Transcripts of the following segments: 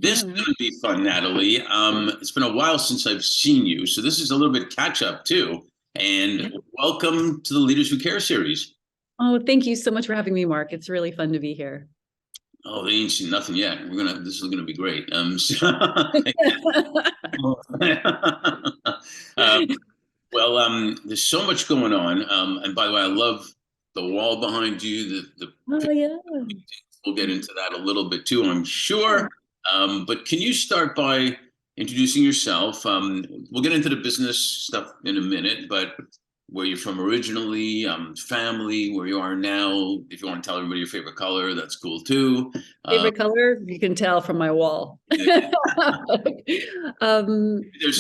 This is All right. going to be fun, Natalie. It's been a while since I've seen you, so this is a little bit catch up too. Yeah. And welcome to the Leaders Who Care series. Oh, thank you so much for having me, Mark. It's really fun to be here. Oh, they ain't seen nothing yet. This is gonna be great. um, there's so much going on. And by the way, I love the wall behind you. Oh, yeah. We'll get into that a little bit too, I'm Yeah. sure. But can you start by introducing yourself? We'll get into the business stuff in a minute, but where you're from originally, family, where you are now. If you want to tell everybody your favorite color, that's cool too. Uh, Favorite color? You can tell from my wall. there's Yeah.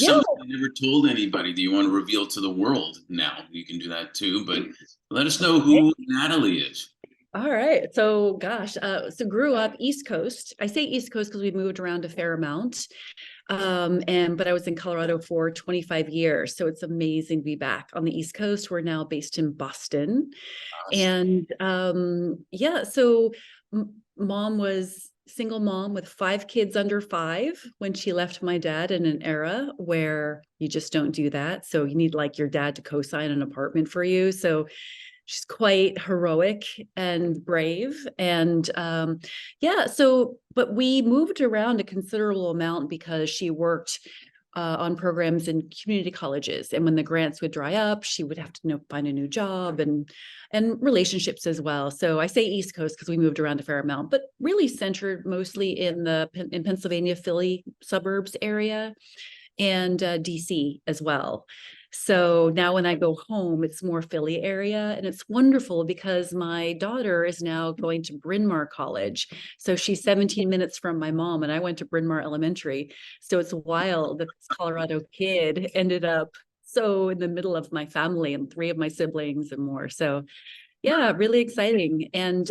something I never told anybody that you want to reveal to the world now. You can do that too, but let us know Okay. who Natalie is. All right. So, gosh, so grew up East Coast. I say East Coast because we moved around a fair amount. But I was in Colorado for 25 years. So it's amazing to be back on the East Coast. We're now based in Boston. And yeah, so mom was single mom with 5 kids under 5 when she left my dad in an era where you just don't do that. So you need like your dad to co-sign an apartment for you. So she's quite heroic and brave. And yeah, so, but we moved around a considerable amount because she worked on programs in community colleges. And when the grants would dry up, she would have to find a new job and relationships as well. So I say East Coast because we moved around a fair amount, but really centered mostly in Pennsylvania, Philly suburbs area and DC as well. So now when I go home, it's more Philly area. And it's wonderful because my daughter is now going to Bryn Mawr College. So she's 17 minutes from my mom, and I went to Bryn Mawr Elementary. So it's wild that this Colorado kid ended up so in the middle of my family and 3 of my siblings and more. So yeah, really exciting. And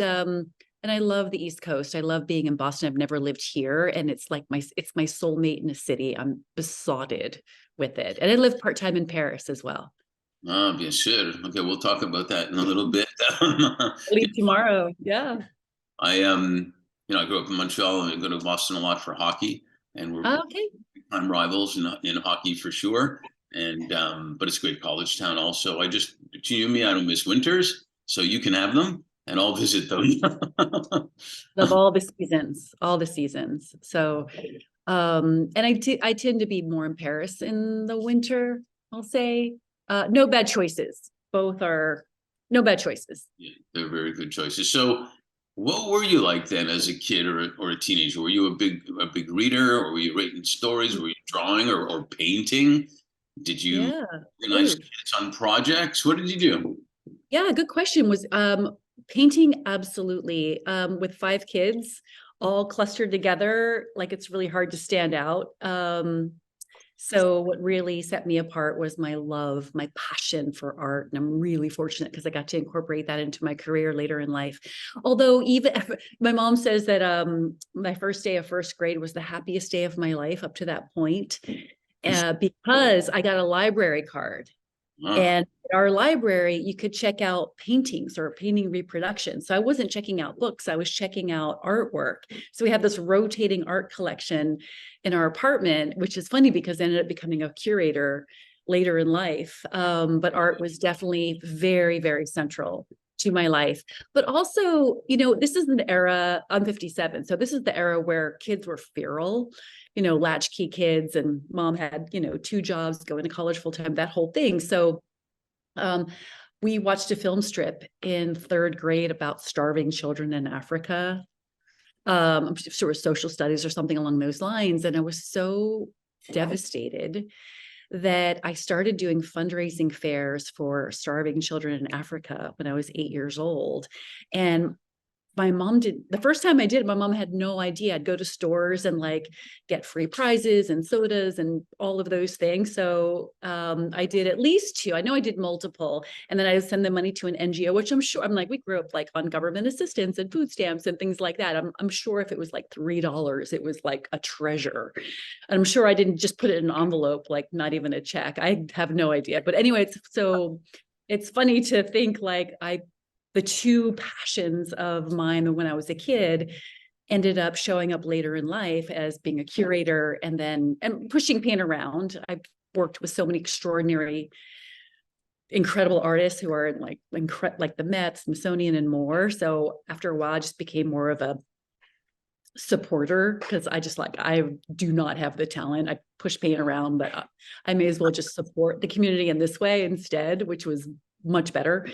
I love the East Coast. I love being in Boston. I've never lived here, and it's like it's my soulmate in a city. I'm besotted with it. And I live part-time in Paris as well. Oh, bien sure. Okay, we'll talk about that in a little bit. Leave tomorrow. Yeah. I I grew up in Montreal and I go to Boston a lot for hockey, and we're Okay. prime rivals in hockey for sure. And but it's a great college town also. To you and me, I don't miss winters, so you can have them, and I'll visit them. Love all the seasons, all the seasons. So and I tend to be more in Paris in the winter, I'll say. No bad choices. Both are no bad choices. Yeah, they're very good choices. So, what were you like then as a kid or a teenager? Were you a big reader, or were you writing stories? Were you drawing or painting? Did you Yeah. organize Ooh. kids on projects? What did you do? Yeah, good question. Was painting absolutely with 5 kids all clustered together, like it's really hard to stand out. So what really set me apart was my love, my passion for art. And I'm really fortunate because I got to incorporate that into my career later in life. Although even my mom says that my first day of first grade was the happiest day of my life up to that point, because I got a library card. Ah, And at our library, you could check out paintings or painting reproductions. So I wasn't checking out books, I was checking out artwork. So we had this rotating art collection in our apartment, which is funny because I ended up becoming a curator later in life. But art was definitely very, very central to my life. But also, this is an era, I'm 57. So this is the era where kids were feral, latchkey kids, and mom had, 2 jobs, going to college full time, that whole thing. So um, we watched a film strip in 3rd grade about starving children in Africa. I'm sure it was social studies or something along those lines. And I was so devastated that I started doing fundraising fairs for starving children in Africa when I was 8 years old. And my mom did the first time I did, my mom had no idea. I'd go to stores and like get free prizes and sodas and all of those things. So I did at least 2. I know I did multiple. And then I would send the money to an NGO, which I'm like, we grew up like on government assistance and food stamps and things like that. I'm sure if it was like $3, it was like a treasure. And I'm sure I didn't just put it in an envelope, like not even a check. I have no idea. But anyway, it's funny to think like the 2 passions of mine when I was a kid ended up showing up later in life as being a curator and pushing paint around. I've worked with so many extraordinary, incredible artists who are like the Met, Smithsonian, and more. So after a while, I just became more of a supporter because I do not have the talent. I push paint around, but I may as well just support the community in this way instead, which was much better.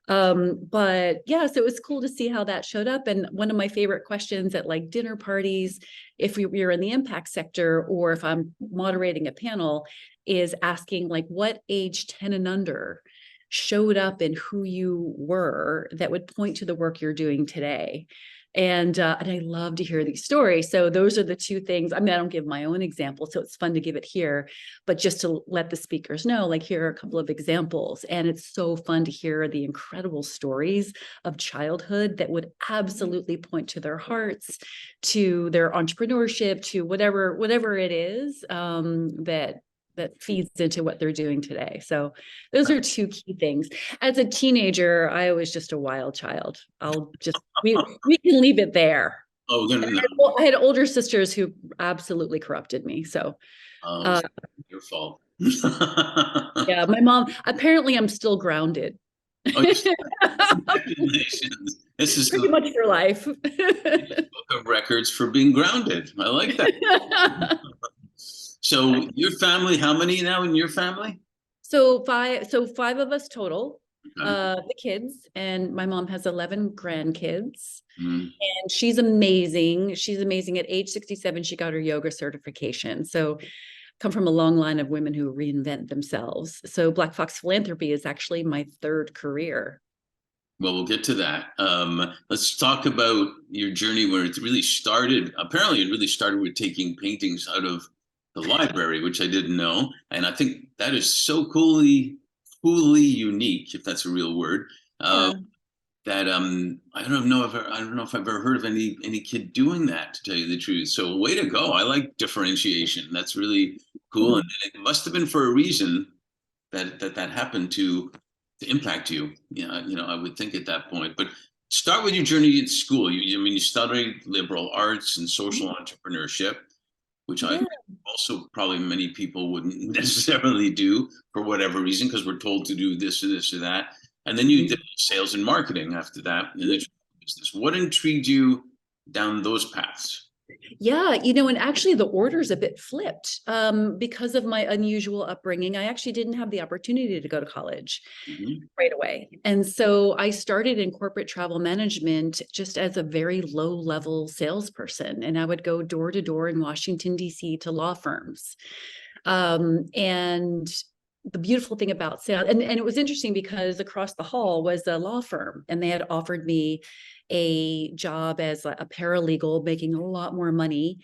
But yeah, so it was cool to see how that showed up. And one of my favorite questions at like dinner parties, if we're in the impact sector or if I'm moderating a panel, is asking like what age 10 and under showed up in who you were that would point to the work you're doing today. And I love to hear these stories. So those are the two things. I mean, I don't give my own example, so it's fun to give it here, but just to let the speakers know, like, here are a couple of examples. And it's so fun to hear the incredible stories of childhood that would absolutely point to their hearts, to their entrepreneurship, to whatever it is that feeds into what they're doing today. So those are two key things. As a teenager, I was just a wild child. We can leave it there. Oh, no, no, no. I had older sisters who absolutely corrupted me. So Oh, your fault. yeah, my mom, apparently I'm still grounded. Oh, congratulations. This is Pretty much for life. book of records for being grounded. I like that. So your family, how many now in your family? So five of us total, Okay. the kids, and my mom has 11 grandkids. Mm. And she's amazing. She's amazing. At age 67, she got her yoga certification. So come from a long line of women who reinvent themselves. So Black Fox Philanthropy is actually my third career. Well, we'll get to that. Let's talk about your journey where it really started. Apparently, it really started with taking paintings out of the library, which I didn't know. And I think that is so coolly unique, if that's a real word. Yeah. That I don't know if I've ever heard of any kid doing that, to tell you the truth. So way to go. I like differentiation. That's really cool. And it must have been for a reason that happened to impact you. Yeah, I would think at that point. But start with your journey in school. You studied liberal arts and social entrepreneurship, which I also probably many people wouldn't necessarily do for whatever reason, because we're told to do this or this or that. And then you did sales and marketing after that in the business. What intrigued you down those paths? Yeah, and actually the order's a bit flipped. Because of my unusual upbringing, I actually didn't have the opportunity to go to college right away. And so I started in corporate travel management just as a very low-level salesperson. And I would go door to door in Washington, D.C. to law firms. And the beautiful thing about sales, and it was interesting because across the hall was a law firm, and they had offered me a job as a paralegal, making a lot more money.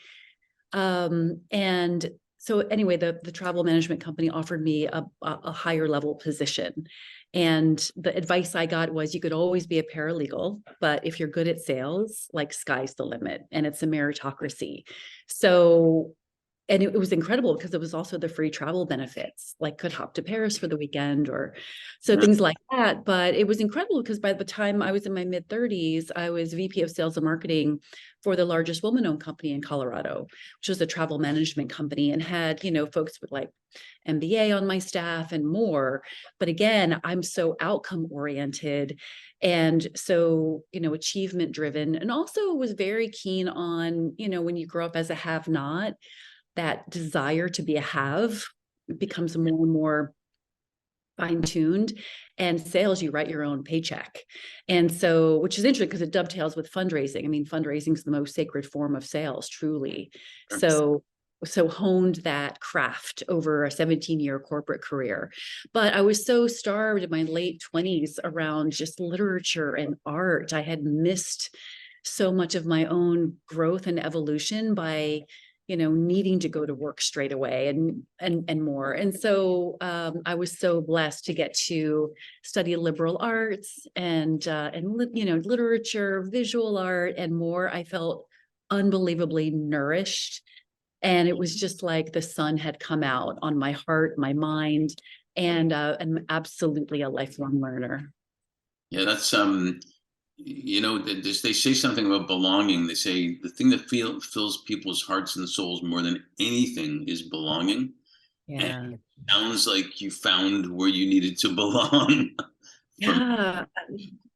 And so anyway, the travel management company offered me a higher level position. And the advice I got was, you could always be a paralegal, but if you're good at sales, like, sky's the limit, and it's a meritocracy. So, and it was incredible because it was also the free travel benefits, like could hop to Paris for the weekend or so things like that. But it was incredible because by the time I was in my mid 30s, I was VP of sales and marketing for the largest woman-owned company in Colorado, which was a travel management company, and had, folks with like MBA on my staff and more. But again, I'm so outcome oriented and so, achievement driven, and also was very keen on, when you grow up as a have not, that desire to be a have becomes more and more fine-tuned. And sales, you write your own paycheck. And so, which is interesting because it dovetails with fundraising. I mean, fundraising is the most sacred form of sales, truly. So honed that craft over a 17-year corporate career. But I was so starved in my late 20s around just literature and art. I had missed so much of my own growth and evolution by needing to go to work straight away and more. And so I was so blessed to get to study liberal arts and literature, visual art, and more. I felt unbelievably nourished. And it was just like the sun had come out on my heart, my mind, and I'm absolutely a lifelong learner. Yeah, that's they say something about belonging. They say the thing that fills people's hearts and souls more than anything is belonging. And Yeah. it sounds like you found where you needed to belong. From Yeah,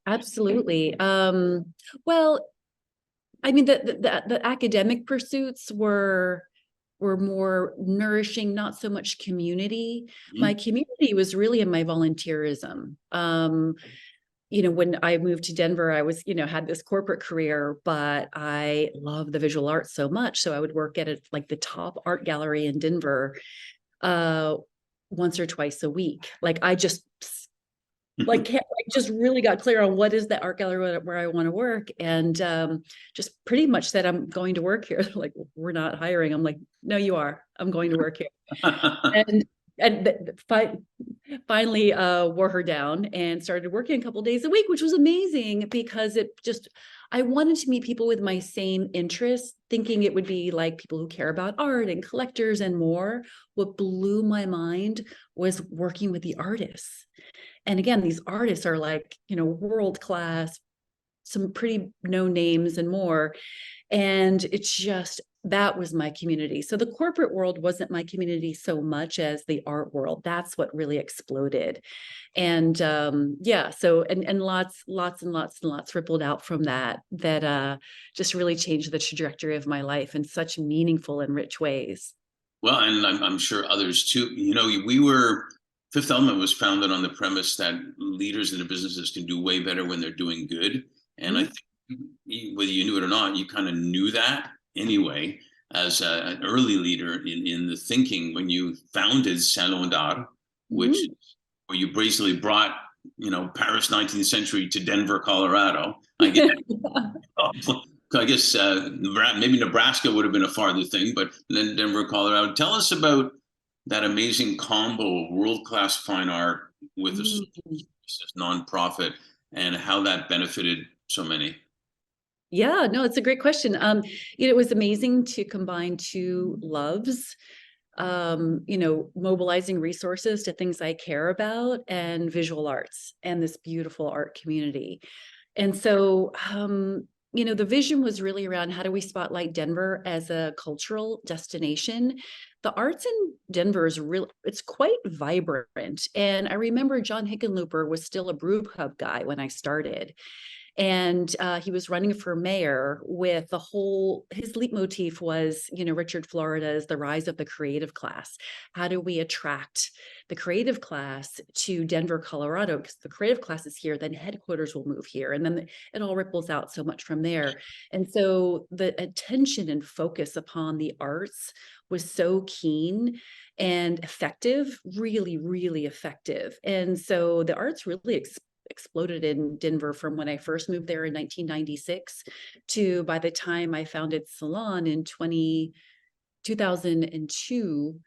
absolutely. Well, I mean, the academic pursuits were more nourishing, not so much community. My community was really in my volunteerism. When I moved to Denver, I was, had this corporate career, but I love the visual arts so much. So I would work at like the top art gallery in Denver, uh, once or twice a week. Like I just just really got clear on what is the art gallery where I want to work, and just pretty much said I'm going to work here. They're like, we're not hiring. I'm like, no, you are. I'm going to work here. And finally wore her down and started working a couple days a week, which was amazing because I wanted to meet people with my same interests, thinking it would be like people who care about art and collectors and more. What blew my mind was working with the artists. And again, these artists are like, world class, some pretty known names and more. And that was my community. So the corporate world wasn't my community so much as the art world. That's what really exploded. And yeah, so and lots and lots rippled out from that just really changed the trajectory of my life in such meaningful and rich ways. Well, and I'm sure others too. Fifth Element was founded on the premise that leaders in the businesses can do way better when they're doing good. And I Mhm. think whether you knew it or not, you kind of knew that anyway as an early leader in the thinking when you founded Salon d'Art, which Mhm. where you basically brought, Paris 19th century to Denver, Colorado. I guess maybe Nebraska would have been a farther thing, but then Denver, Colorado. Tell us about that amazing combo of world-class fine art with a Mhm. nonprofit and how that benefited so many. Yeah, no, it's a great question. It was amazing to combine two loves, mobilizing resources to things I care about and visual arts and this beautiful art community. And so, the vision was really around how do we spotlight Denver as a cultural destination? The arts in Denver is really, it's quite vibrant. And I remember John Hickenlooper was still a brew pub guy when I started. And he was running for mayor with his leitmotif was, Richard Florida's The Rise of the Creative Class. How do we attract the creative class to Denver, Colorado? Because the creative class is here, then headquarters will move here. And then it all ripples out so much from there. And so the attention and focus upon the arts was so keen and effective, really, really effective. And so the arts really exploded in Denver from when I first moved there in 1996 to by the time I founded Salon in 2002.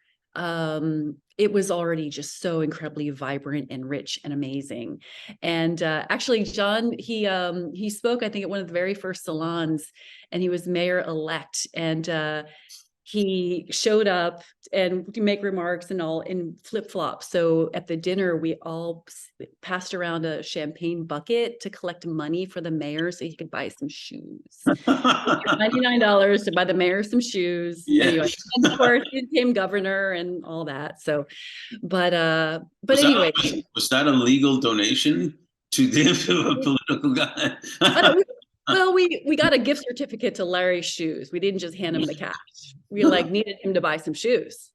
It was already just so incredibly vibrant and rich and amazing. And actually, John, he spoke, I think, at one of the very first salons, and he was mayor elect. And he showed up and to make remarks and all in flip-flops. So at the dinner, we all passed around a champagne bucket to collect money for the mayor so he could buy some shoes. $99 to buy the mayor some shoes. Yeah. Anyway, and of course he became governor and all that. So, but Was that anyway. was that a legal donation to a political guy? Uh, we, well, we got a gift certificate to Larry's shoes. We didn't just hand him the cash. We needed him to buy some shoes.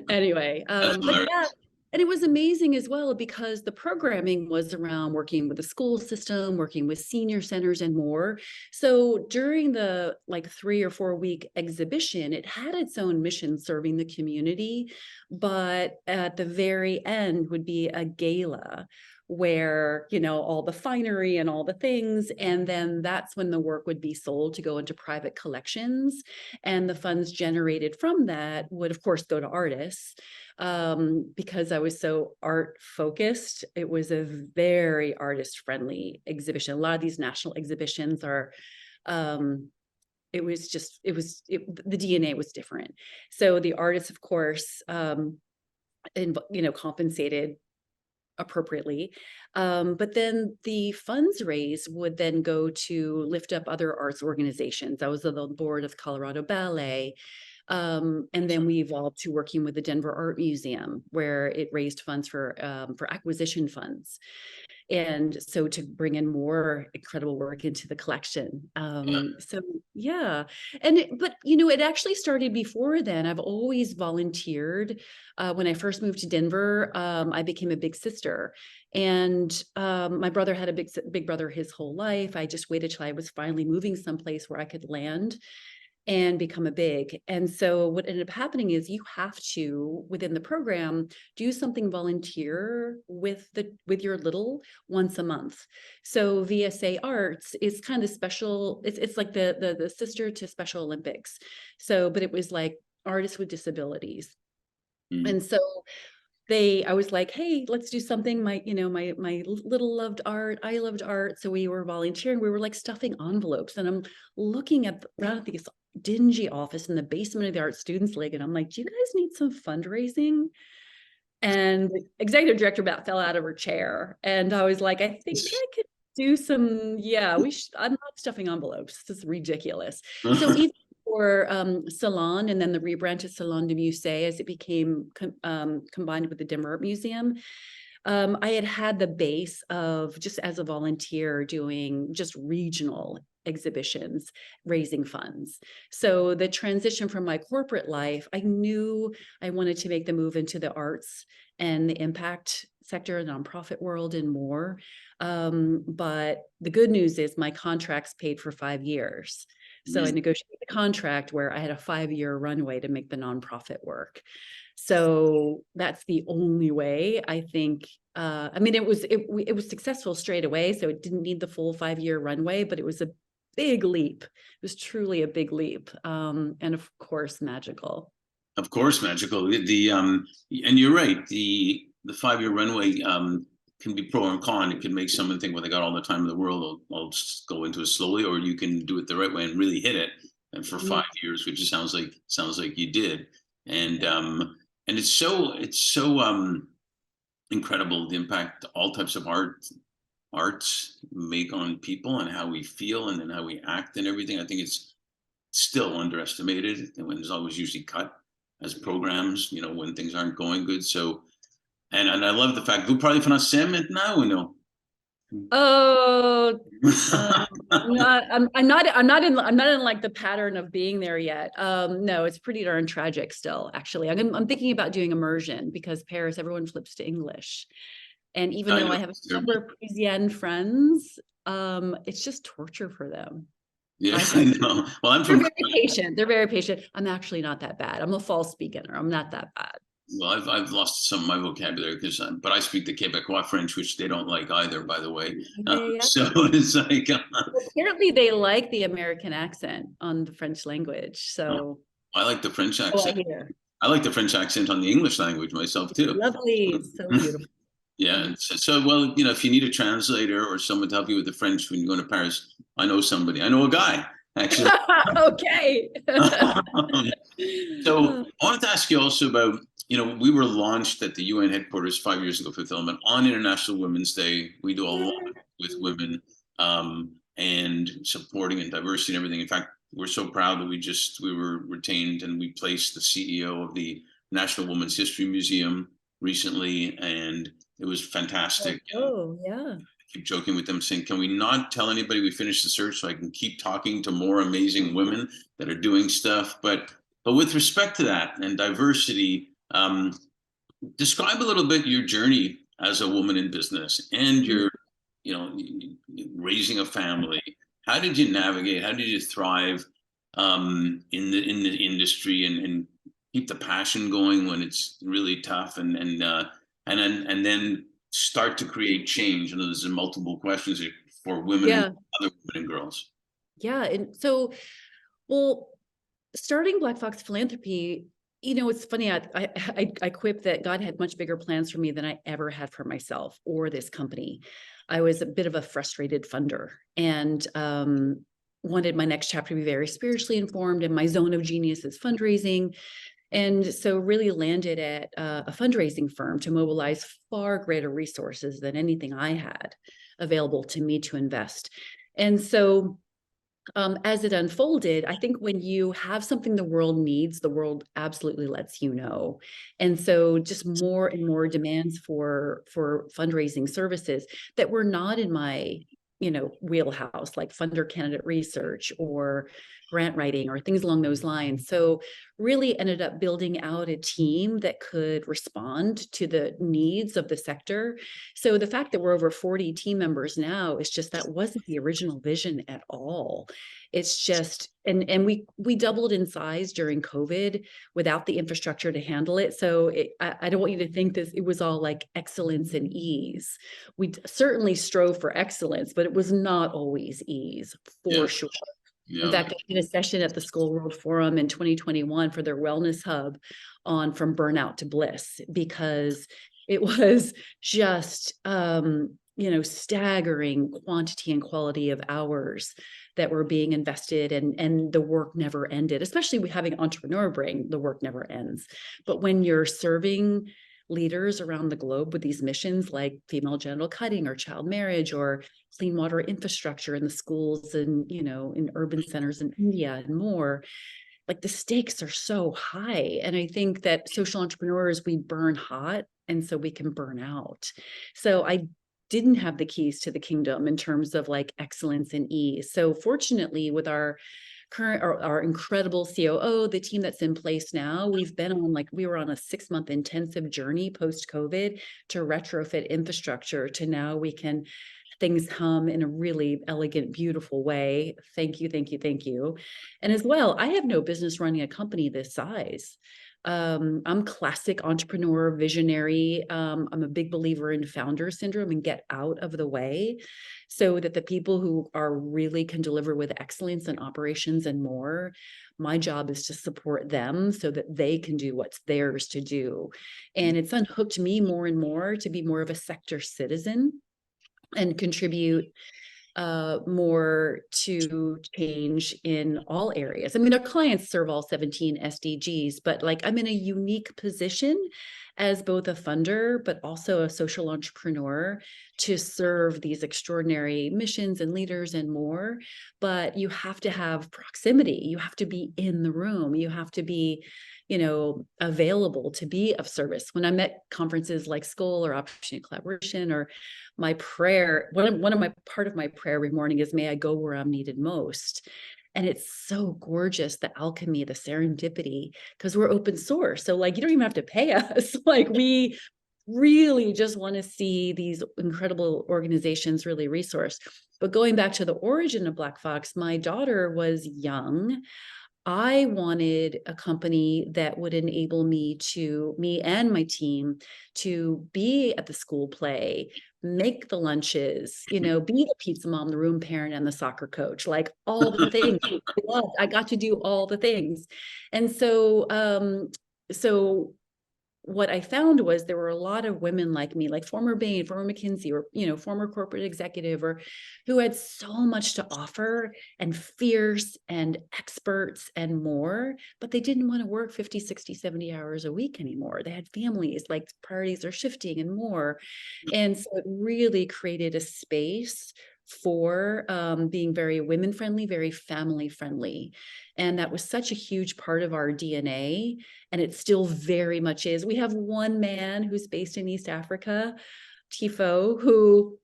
Anyway, That's but hilarious. yeah, and it was amazing as well because the programming was around working with the school system, working with senior centers and more. So during the 3 or 4 week exhibition, it had its own mission serving the community, but at the very end would be a gala where all the finery and all the things, and then that's when the work would be sold to go into private collections, and the funds generated from that would of course go to artists. Because I was so art focused, it was a very artist friendly exhibition. A lot of these national exhibitions are it was the DNA was different. So the artists of course compensated appropriately. But then the funds raised would then go to lift up other arts organizations. I was on the board of Colorado Ballet. And then we evolved to working with the Denver Art Museum, where it raised funds for acquisition funds. And so to bring in more incredible work into the collection. Yeah. So yeah, but it actually started before then. I've always volunteered. When I first moved to Denver, I became a big sister, and my brother had a big brother his whole life. I just waited till I was finally moving someplace where I could land and become a big. And so what ended up happening is you have to, within the program, do something volunteer with your little once a month. So VSA Arts is kind of special. It's like the sister to Special Olympics. So, but it was like artists with disabilities. Mm. And so I was like, hey, let's do something. My little loved art. I loved art. So we were volunteering. We were like stuffing envelopes, and I'm looking around at this dingy office in the basement of the Art Students League. And I'm like, do you guys need some fundraising? And the executive director about fell out of her chair. And I was like, I think I could do some, I'm not stuffing envelopes. This is ridiculous. So even for Salon, and then the rebrand to Salon de Musée as it became combined with the Denver Art Museum, I had the base of just as a volunteer doing just regional exhibitions, raising funds. So the transition from my corporate life, I knew I wanted to make the move into the arts and the impact sector, the nonprofit world, and more. But the good news is my contract's paid for 5 years. So I negotiated a contract where I had a 5-year runway to make the nonprofit work. So that's the only way I think. I mean, it was successful straight away, so it didn't need the full 5-year runway, but it was a big leap. It was truly a big leap, and of course, magical. Of course, magical. And you're right. The 5-year runway can be pro and con. It can make someone think, well, they got all the time in the world. I'll just go into it slowly, or you can do it the right way and really hit it. And for 5 years, which sounds like you did. And it's so incredible the impact all types of arts make on people and how we feel and then how we act and everything. I think it's still underestimated, and when it's always usually cut as programs, when things aren't going good. So, and I love the fact, vous parlez français maintenant ou non? Oh, I'm not in like the pattern of being there yet. No, it's pretty darn tragic still, actually. I'm thinking about doing immersion because Paris, everyone flips to English. And even though I have a number of Parisian friends, it's just torture for them. Yeah, I know. Well, I'm from. They're very patient. They're very patient. I'm actually not that bad. I'm a false beginner. I'm not that bad. Well, I've lost some of my vocabulary but I speak the Quebecois French, which they don't like either, by the way. Yeah. So it's like apparently they like the American accent on the French language. So I like the French accent. I hear. I like the French accent on the English language myself too. Lovely, it's so beautiful. Yeah. So well, if you need a translator or someone to help you with the French when you go to Paris, I know somebody. I know a guy actually. Okay. So I wanted to ask you also about, we were launched at the UN headquarters 5 years ago for Filament on International Women's Day. We do a lot with women and supporting and diversity and everything. In fact, we're so proud that we were retained and we placed the CEO of the National Women's History Museum recently, and it was fantastic. Oh, yeah. Keep joking with them saying, can we not tell anybody we finished the search so I can keep talking to more amazing women that are doing stuff? But with respect to that and diversity, describe a little bit your journey as a woman in business and your, raising a family. How did you navigate? How did you thrive in the industry and keep the passion going when it's really tough and then start to create change? And there's multiple questions for women and other women and girls. Yeah. And so, well, starting Black Fox Philanthropy, it's funny. I quip that God had much bigger plans for me than I ever had for myself or this company. I was a bit of a frustrated funder and wanted my next chapter to be very spiritually informed, and my zone of genius is fundraising. And so really landed at a fundraising firm to mobilize far greater resources than anything I had available to me to invest. And so as it unfolded, I think when you have something the world needs, the world absolutely lets you know. And so just more and more demands for fundraising services that were not in my, wheelhouse, like funder candidate research or grant writing or things along those lines. So really ended up building out a team that could respond to the needs of the sector. So the fact that we're over 40 team members now is just, that wasn't the original vision at all. It's just, and we doubled in size during COVID without the infrastructure to handle it. So I don't want you to think this, it was all like excellence and ease. We certainly strove for excellence, but it was not always ease, for sure. In fact, I did a session at the School World Forum in 2021 for their wellness hub on From Burnout to Bliss, because it was just, staggering quantity and quality of hours that were being invested, and the work never ended, especially with having entrepreneur brain, the work never ends. But when you're serving leaders around the globe with these missions like female genital cutting or child marriage or clean water infrastructure in the schools and, in urban centers in India and more, like the stakes are so high. And I think that social entrepreneurs, we burn hot, and so we can burn out. So I didn't have the keys to the kingdom in terms of like excellence and ease. So fortunately, with our our incredible COO, the team that's in place now, we were on a 6-month intensive journey post-COVID to retrofit infrastructure to now things hum in a really elegant, beautiful way. Thank you, thank you, thank you. And as well, I have no business running a company this size. I'm classic entrepreneur, visionary. I'm a big believer in founder syndrome and get out of the way, so that the people who are really can deliver with excellence in operations and more, my job is to support them so that they can do what's theirs to do. And it's unhooked me more and more to be more of a sector citizen and contribute more to change in all areas. I mean, our clients serve all 17 SDGs, but like I'm in a unique position as both a funder, but also a social entrepreneur to serve these extraordinary missions and leaders and more. But you have to have proximity. You have to be in the room. You have to be, available to be of service. When I'm at conferences like School or Opportunity Collaboration, or my prayer, part of my prayer every morning is, may I go where I'm needed most. And it's so gorgeous, the alchemy, the serendipity, because we're open source. So like, you don't even have to pay us. Like, we really just want to see these incredible organizations really resource. But going back to the origin of Black Fox, my daughter was young. I wanted a company that would enable me and my team to be at the school play, make the lunches, be the pizza mom, the room parent, and the soccer coach, like all the things. I got to do all the things. And so what I found was there were a lot of women like me, like former Bain, former McKinsey, or, former corporate executive, or who had so much to offer and fierce and experts and more, but they didn't want to work 50, 60, 70 hours a week anymore. They had families, like priorities are shifting and more. And so it really created a space for being very women friendly, very family friendly. And that was such a huge part of our DNA. And it still very much is. We have one man who's based in East Africa, Tifo, who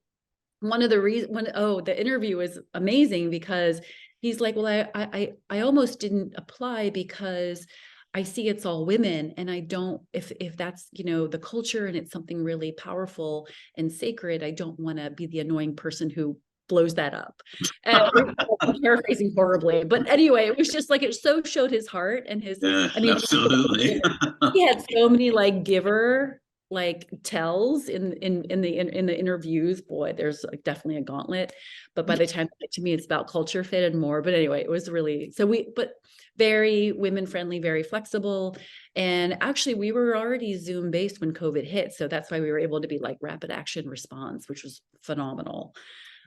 one of the reasons, the interview was amazing, because he's like, well, I almost didn't apply because I see it's all women, and I don't, if that's, the culture and it's something really powerful and sacred, I don't want to be the annoying person who blows that up. And I'm paraphrasing horribly, but anyway, it was just like, it so showed his heart and his, absolutely. he had so many like giver like tells in the interviews. Boy, there's like definitely a gauntlet, but by the time to me, it's about culture fit and more. But anyway, it was really, but very women friendly, very flexible. And actually we were already Zoom based when COVID hit. So that's why we were able to be like rapid action response, which was phenomenal.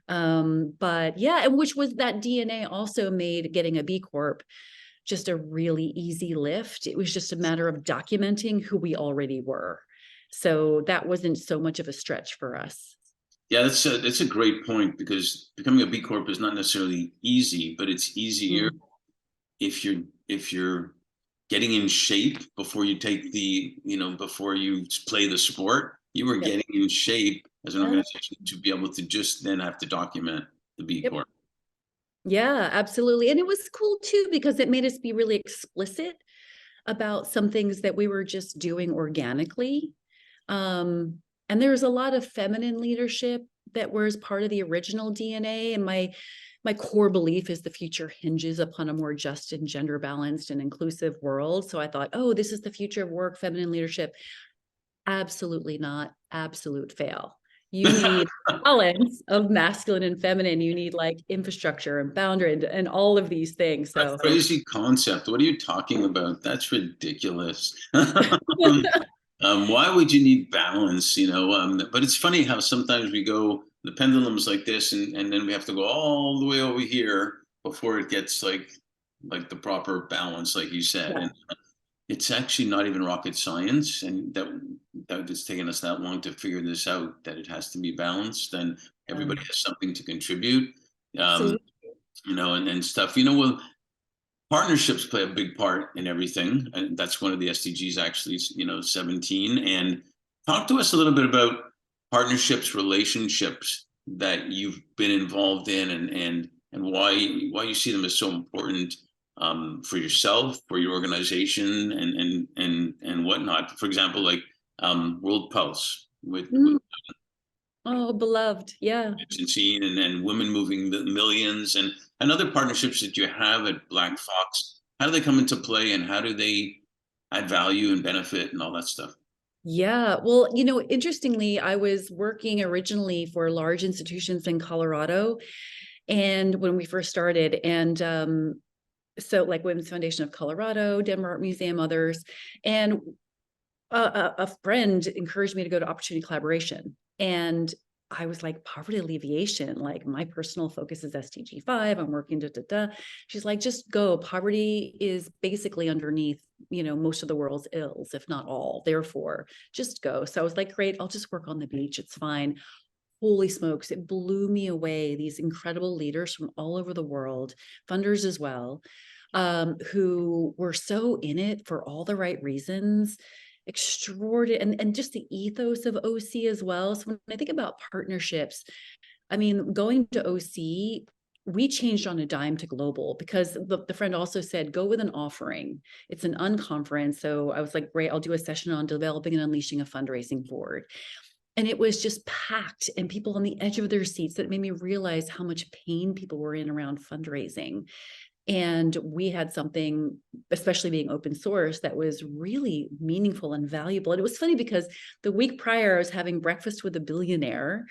But yeah, and which was that DNA also made getting a B Corp just a really easy lift. It was just a matter of documenting who we already were. So that wasn't so much of a stretch for us. Yeah, that's a great point, because becoming a B Corp is not necessarily easy, but it's easier Mm, if you're getting in shape before you take before you play the sport. You were yep. getting in shape as an Yeah. organization to be able to just then have to document the B Yep. Corp. Yeah, absolutely. And it was cool too, because it made us be really explicit about some things that we were just doing organically. And there's a lot of feminine leadership that was part of the original DNA. And my core belief is the future hinges upon a more just and gender balanced and inclusive world. So I thought, oh, this is the future of work, feminine leadership. Absolutely not. Absolute fail. You need balance of masculine and feminine. You need like infrastructure and boundary and all of these things. A So crazy concept. What are you talking about? That's ridiculous. Why would you need balance? But it's funny how sometimes we go, the pendulum's like this, and then we have to go all the way over here before it gets like the proper balance, like you said. yeah, And it's actually not even rocket science, and that it's taken us that long to figure this out, that it has to be balanced, and everybody has something to contribute. Um, absolutely. and stuff. Well, partnerships play a big part in everything, and that's one of the SDGs, actually, 17. And talk to us a little bit about partnerships, relationships that you've been involved in, and why you see them as so important, for yourself, for your organization, and whatnot. For example, like, World Pulse with Mm. Oh, beloved. Yeah. scene, and women moving millions, and other partnerships that you have at Black Fox. How do they come into play, and how do they add value and benefit and all that stuff? Yeah. Well, interestingly, I was working originally for large institutions in Colorado. And when we first started, and so like Women's Foundation of Colorado, Denver Art Museum, others. And a friend encouraged me to go to Opportunity Collaboration. And I was like, poverty alleviation, like my personal focus is SDG 5. I'm working She's like, just go. Poverty is basically underneath, most of the world's ills, if not all. Therefore, just go. So I was like, great, I'll just work on the beach. It's fine. Holy smokes, it blew me away. These incredible leaders from all over the world, funders as well, who were so in it for all the right reasons. Extraordinary, and just the ethos of OC as well. So when I think about partnerships, I mean, going to OC, we changed on a dime to global, because the friend also said, go with an offering. It's an unconference. So I was like, great, I'll do a session on developing and unleashing a fundraising board. And it was just packed, and people on the edge of their seats. That made me realize how much pain people were in around fundraising. And we had something, especially being open source, that was really meaningful and valuable. And it was funny because the week prior, I was having breakfast with a billionaire,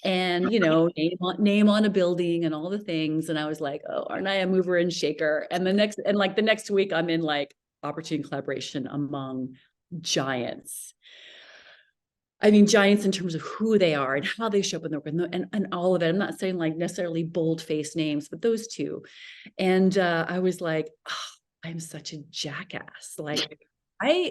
and name on a building and all the things. And I was like, oh, aren't I a mover and shaker? And the next week, I'm in like opportunity collaboration among giants. I mean, giants in terms of who they are and how they show up in the work, and all of it. I'm not saying like necessarily bold-faced names, but those two. And I was like, oh, I'm such a jackass. Like,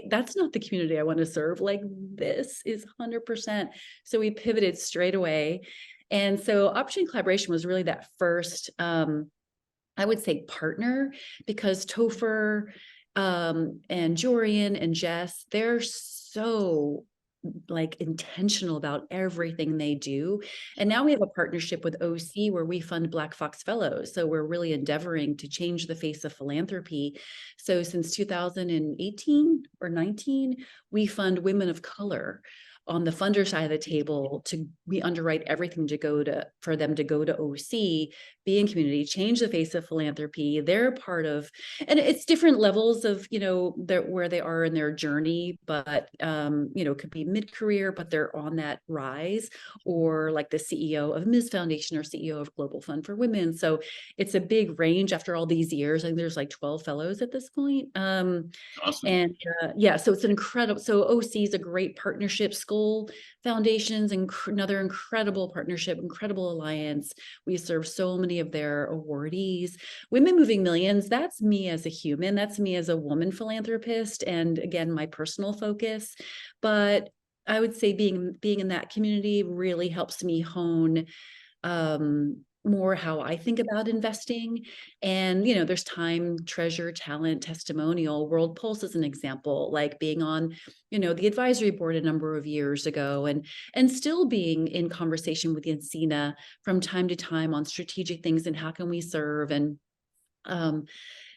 that's not the community I want to serve. Like, this is 100%. So we pivoted straight away. And so Opportunity Collaboration was really that first, I would say, partner, because Topher, and Jorian and Jess, they're so like intentional about everything they do. And now we have a partnership with OC where we fund Black Fox Fellows. So we're really endeavoring to change the face of philanthropy. So since 2018 or 19, we fund women of color on the funder side of the table. We underwrite everything for them to go to OC, be in community, change the face of philanthropy. They're part of, and it's different levels of, where they are in their journey, but, could be mid-career, but they're on that rise, or like the CEO of Ms. Foundation or CEO of Global Fund for Women. So it's a big range after all these years. I think there's like 12 fellows at this point. Awesome. And yeah, so it's an incredible, so OC is a great partnership. School Soul Foundations, and another incredible partnership, incredible alliance. We serve so many of their awardees. Women Moving Millions, that's me as a human, that's me as a woman philanthropist, and again, my personal focus. But I would say being in that community really helps me hone more how I think about investing. And, there's time, treasure, talent, testimonial. World Pulse is an example, like being on, the advisory board a number of years ago, and still being in conversation with Yancina from time to time on strategic things and how can we serve. And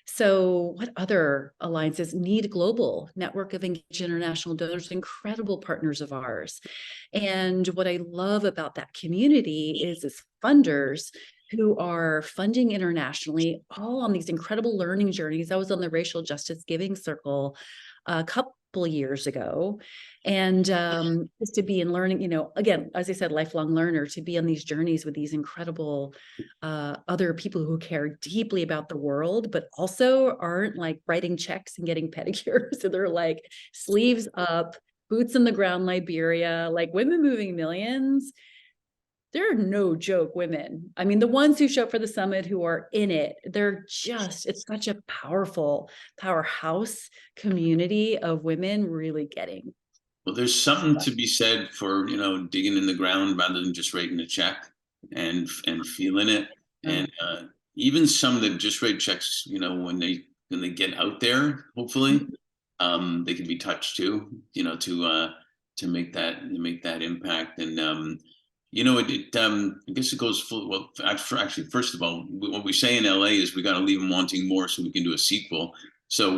so what other alliances? Need Global, network of engaged international donors, incredible partners of ours. And what I love about that community is funders who are funding internationally, all on these incredible learning journeys. I was on the Racial Justice Giving Circle a couple years ago, and just to be in learning, again, as I said, lifelong learner, to be on these journeys with these incredible other people who care deeply about the world, but also aren't like writing checks and getting pedicures. So they're like sleeves up, boots in the ground, Liberia, like Women Moving Millions. They're no joke women. I mean, the ones who show up for the summit, who are in it, it's such a powerful powerhouse community of women really getting. Well, there's something to be said for, digging in the ground rather than just writing a check and feeling it. And even some that just write checks, when they get out there, hopefully, they can be touched too, to make that impact. And I guess it goes full. Well, actually, first of all, what we say in LA is we got to leave them wanting more, so we can do a sequel. So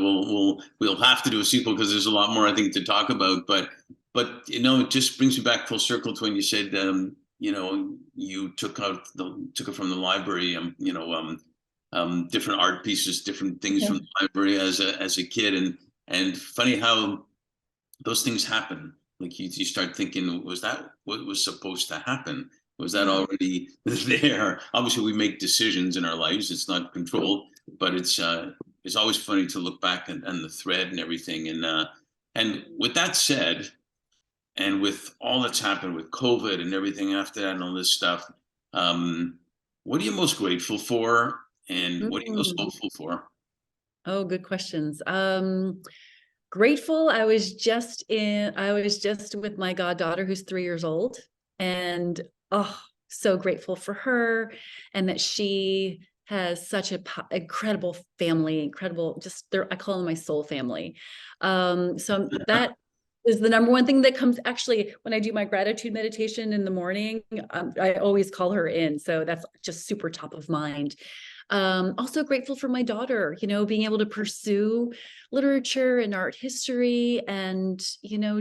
we'll have to do a sequel because there's a lot more I think to talk about. But it just brings me back full circle to when you said you took it from the library, different art pieces, different things from the library as a kid, and funny how those things happen. Like you start thinking, was that what was supposed to happen? Was that already there? Obviously, we make decisions in our lives; it's not controlled. But it's always funny to look back and the thread and everything. And with that said, and with all that's happened with COVID and everything after that and all this stuff, what are you most grateful for, and what are you most hopeful for? Oh, good questions. Grateful. I was just with my goddaughter who's 3 years old, and so grateful for her, and that she has such a incredible family, incredible, I call them my soul family. So that is the number one thing that comes actually when I do my gratitude meditation in the morning. I always call her in. So that's just super top of mind. Also grateful for my daughter, being able to pursue literature and art history, and,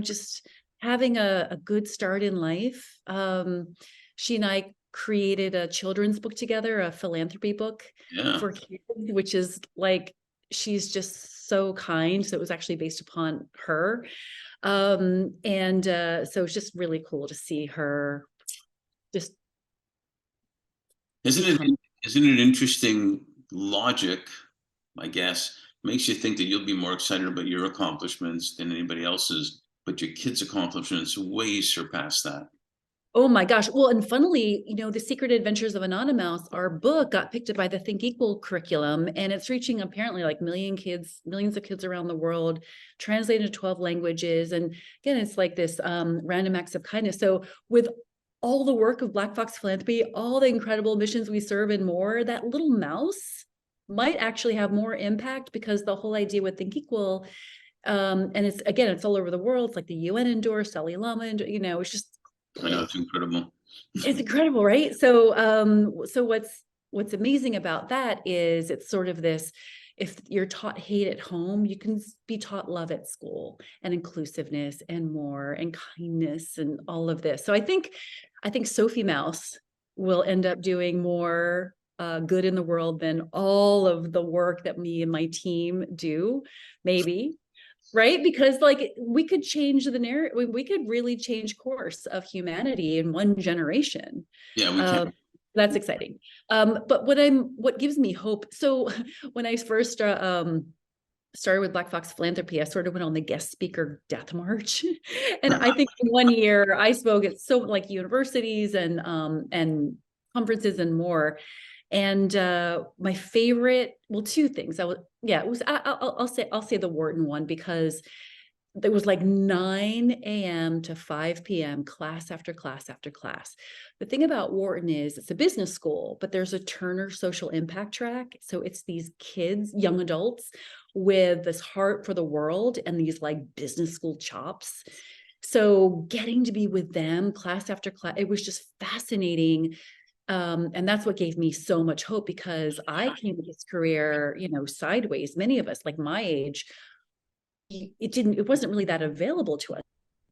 just having a good start in life. She and I created a children's book together, a philanthropy book for kids, which is like, she's just so kind. So it was actually based upon her. So it's just really cool to see her just. Isn't it interesting logic, I guess, makes you think that you'll be more excited about your accomplishments than anybody else's, but your kids' accomplishments way surpass that. Oh my gosh. Well, and funnily, The Secret Adventures of Anonymous, our book got picked up by the Think Equal curriculum, and it's reaching apparently like millions of kids around the world, translated to 12 languages. And again, it's like this random acts of kindness. So with all the work of Black Fox Philanthropy, all the incredible missions we serve and more, that little mouse might actually have more impact, because the whole idea with Think Equal, and it's all over the world. It's like the UN endorsed, Dalai Lama, and it's just. I know, it's incredible. It's incredible, right? So what's amazing about that is it's sort of this, if you're taught hate at home, you can be taught love at school, and inclusiveness and more, and kindness and all of this. So I think Sophie Mouse will end up doing more good in the world than all of the work that me and my team do, maybe. Right? Because like we could change the narrative, we could really change course of humanity in one generation. Yeah, we can. That's exciting. But what gives me hope. So when I first started with Black Fox Philanthropy. I sort of went on the guest speaker death march. And I think in 1 year I spoke at so like universities and conferences and more. And my favorite, well, two things. It was. I'll say the Wharton one, because there was like 9 a.m. to 5 p.m. class after class after class. The thing about Wharton is it's a business school, but there's a Turner social impact track. So it's these kids, young adults with this heart for the world and these like business school chops. So getting to be with them class after class, it was just fascinating. And that's what gave me so much hope, because I came to this career, sideways. Many of us, like my age, it wasn't really that available to us.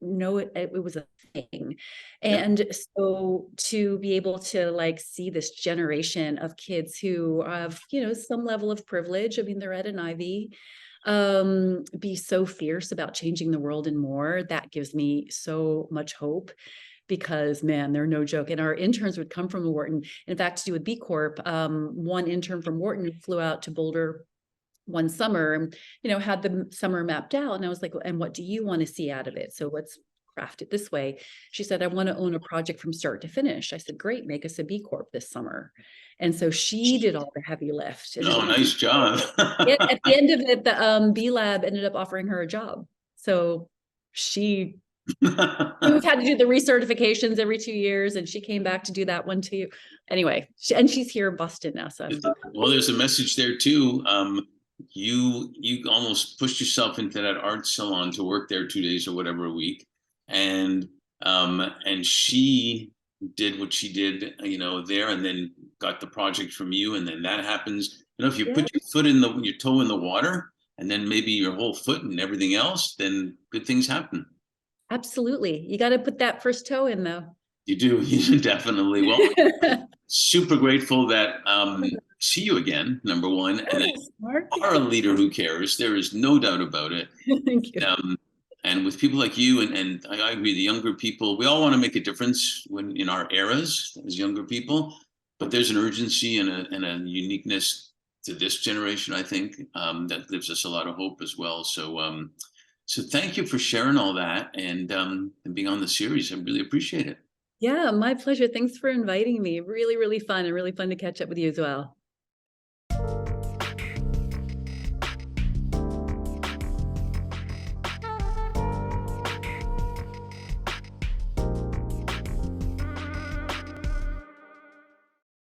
No, it was a thing. And so to be able to like see this generation of kids who have, some level of privilege, I mean, they're at an Ivy, be so fierce about changing the world and more, that gives me so much hope. Because man, they're no joke. And our interns would come from Wharton. In fact, to do with B Corp, one intern from Wharton flew out to Boulder one summer and, had the summer mapped out. And I was like, and what do you want to see out of it? So let's craft it this way. She said, I want to own a project from start to finish. I said, great, make us a B Corp this summer. And so she did all the heavy lift. And Oh, nice job. at the end of it, the B Lab ended up offering her a job. So we've had to do the recertifications every 2 years, and she came back to do that one too. Anyway, she's here in Boston now. So well, there's a message there too. You almost pushed yourself into that art salon to work there 2 days or whatever a week, and she did what she did, there, and then got the project from you, and then that happens. If you put your toe in the water, and then maybe your whole foot and everything else, then good things happen. Absolutely, you got to put that first toe in, though. You do definitely. Well, super grateful that see you again, number one, and that you are a leader who cares. There is no doubt about it. Thank you. And with people like you, and I agree, the younger people, we all want to make a difference when in our eras as younger people, but there's an urgency and a uniqueness to this generation, I think, that gives us a lot of hope as well. So thank you for sharing all that and being on the series. I really appreciate it. Yeah, my pleasure. Thanks for inviting me. Really, really fun, and really fun to catch up with you as well.